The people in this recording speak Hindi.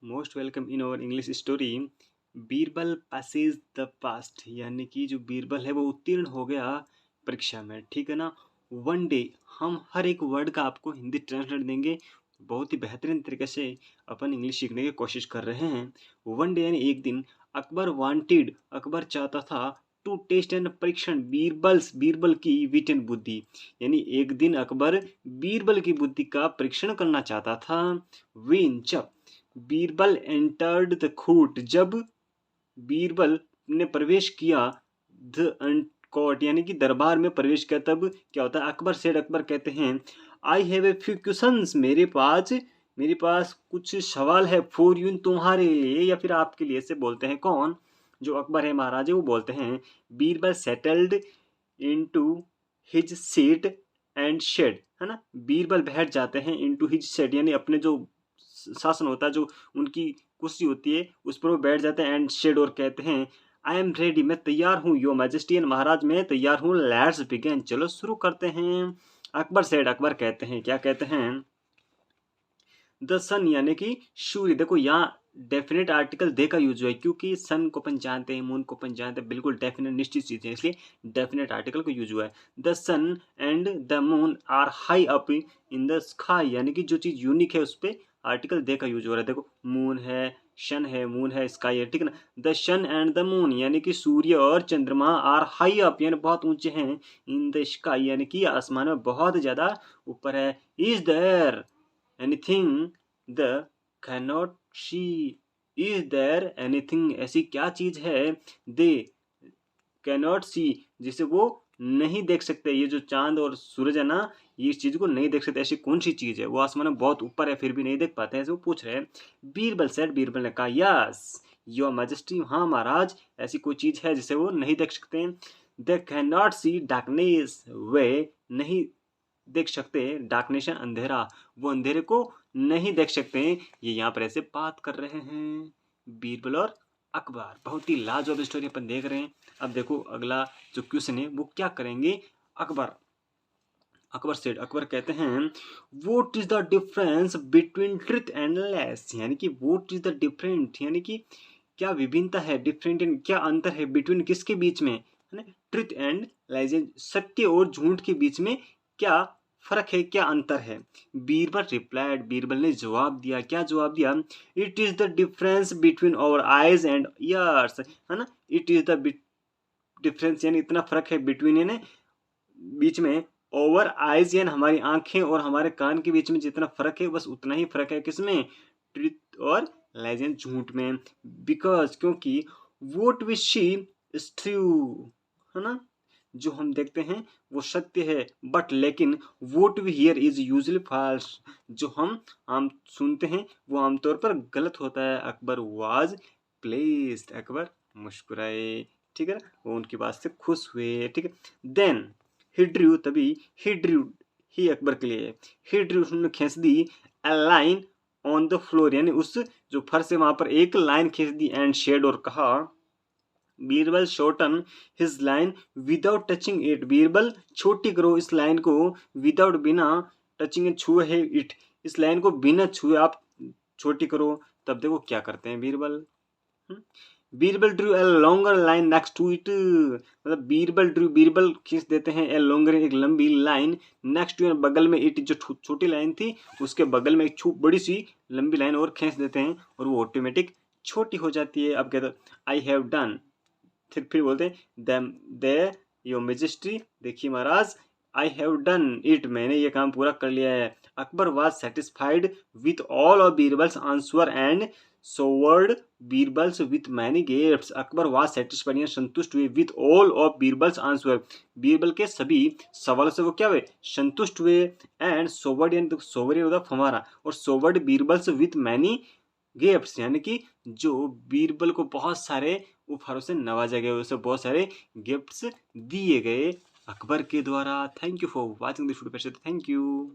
Most welcome in our English story. Birbal passes the past, यानी कि जो बीरबल है वो उत्तीर्ण हो गया परीक्षा में, ठीक है ना। वन डे हम हर एक वर्ड का आपको हिंदी ट्रांसलेट देंगे। बहुत ही बेहतरीन तरीके से अपन इंग्लिश सीखने की कोशिश कर रहे हैं। वन डे यानी एक दिन, अकबर वांटेड, अकबर चाहता था, टू टेस्ट एंड परीक्षण बीरबल की विटन बुद्धि, यानी एक दिन अकबर बीरबल की बुद्धि का परीक्षण करना चाहता था। विन जब बीरबल एंटर्ड द कोर्ट, जब बीरबल ने प्रवेश किया द कोर्ट यानी कि दरबार में प्रवेश किया, तब क्या होता है। अकबर सेड, अकबर कहते हैं, I have a few questions, मेरे पास कुछ सवाल है, फॉर यू, तुम्हारे लिए या फिर आपके लिए। से बोलते हैं कौन, जो अकबर है महाराज वो बोलते हैं। Birbal settled into his seat and shed, है ना। बीरबल बैठ जाते हैं इनटू हिज सेट, यानी अपने जो शासन होता है, जो उनकी कुर्सी होती है उस पर वो बैठ जाते हैं। एंड शेड, और कहते हैं, आई एम रेडी, मैं तैयार हूँ, योर मैजेस्टी, महाराज मैं तैयार हूँ, लेट्स बिगिन, चलो शुरू करते हैं। अकबर सेड, अकबर कहते हैं, क्या कहते हैं, द सन यानी कि सूर्य। देखो यहाँ डेफिनेट आर्टिकल दे का यूज हुआ है, क्योंकि सन को अपन जानते हैं, मून को अपन जानते हैं, बिल्कुल डेफिनेट निश्चित चीजें, इसलिए डेफिनेट आर्टिकल को यूज हुआ है। The sun and the moon are high up in the sky, यानी कि जो चीज यूनिक है उस पर आर्टिकल दे का यूज हो रहा है। देखो मून है, सन है, मून है, स्काई है, ठीक है ना। The sun and the moon यानी कि सूर्य और चंद्रमा आर हाई अप यानी बहुत ऊंचे हैं, इन द स्काई यानी कि आसमान में बहुत ज्यादा ऊपर है। Is there anything the cannot see, is there anything, ऐसी क्या चीज है, दे कैनॉट सी, जिसे वो नहीं देख सकते। ये जो चांद और सूरज है ना, ये इस चीज को नहीं देख सकते। ऐसी कौन सी चीज है, वो आसमान में बहुत ऊपर है फिर भी नहीं देख पाते हैं, ऐसे वो पूछ रहे हैं। बीरबल सेड, बीरबल ने कहा, यस योर मैजेस्टी, हाँ महाराज, ऐसी कोई चीज है जिसे वो नहीं देख सकते। They can not see darkness, वे नहीं देख सकते डार्कनेस, अंधेरा, वो अंधेरे को नहीं देख सकते। ये यहाँ पर ऐसे बात कर रहे हैं बीरबल और अकबर। बहुत ही लाजवाब स्टोरी अपन देख रहे हैं। अब देखो अगला जो क्वेश्चन है वो क्या करेंगे। अकबर सेड, अकबर कहते हैं, what is the difference between truth and less, यानी कि व्हाट इज द डिफरेंट, यानी कि क्या विभिन्नता है, डिफरेंट क्या अंतर है, बिटवीन किसके बीच में, है ना, ट्रुथ एंड लाइज, सत्य और झूठ के बीच में क्या फर्क है, क्या अंतर है। बीरबल रिप्लाइड, बीरबल ने जवाब दिया, क्या जवाब दिया, it is the difference between our eyes and ears, है ना। इट इज द डिफरेंस यानी इतना फर्क है, बिटवीन यानी बीच में, ओवर आइज यानी हमारी आंखें और हमारे कान के बीच में जितना फर्क है बस उतना ही फर्क है, किसमें, ट्रुथ और लाइज झूठ में। बिकॉज क्योंकि what we see is true, है ना, जो हम देखते हैं वो सत्य है, बट लेकिन what we hear is usually false, जो हम आम सुनते हैं वो आमतौर पर गलत होता है। अकबर वाज प्लेस्ड, अकबर मुस्कुराए, ठीक है ना, वो उनकी बात से खुश हुए, ठीक है। देन ही ड्रू, तभी ही ड्रू, ही अकबर के लिए, ही ड्रू, उसने खींच दी, ए लाइन ऑन द फ्लोर, यानी उस जो फर्श है वहां पर एक लाइन खींच दी, एंड शेड, और कहा, Birbal shorten his line without touching it, Birbal छोटी करो इस लाइन को, विदाउट बिना, टचिंग छुए है इट, इस लाइन को बिना छुए आप छोटी करो। तब देखो क्या करते हैं Birbal, Birbal drew a longer line next to it, मतलब बीरबल खींच देते हैं ए लॉन्गर, एक लंबी लाइन, नेक्स्ट टू बगल में, इट जो छोटी लाइन थी उसके बगल में एक बड़ी सी लंबी लाइन और खींच देते हैं, और वो ऑटोमेटिक छोटी हो जाती है। अब कहते आई हैव डन, फिर बोलते हैं दे योर मेजेस्टी, देखिए महाराज, आई हैव डन इट, मैंने ये काम पूरा कर लिया है। Akbar was satisfied with all of Birbal's answer and showered Birbal's with many gifts, Akbar was satisfied यानी संतुष्ट हुए, with all of Birbal's answer, Birbal के सभी सवालों से वो क्या हुए, संतुष्ट हुए। एंड सोवर्ड यानी सोवर होता हमारा, और सोवर्ड बीरबल्स विथ मैनी गिफ्ट्स, यानी कि जो बीरबल को बहुत सारे उपहारों से नवाजा गया, उसे बहुत सारे गिफ्ट्स दिए गए अकबर के द्वारा। Thank you for watching this video, thank you.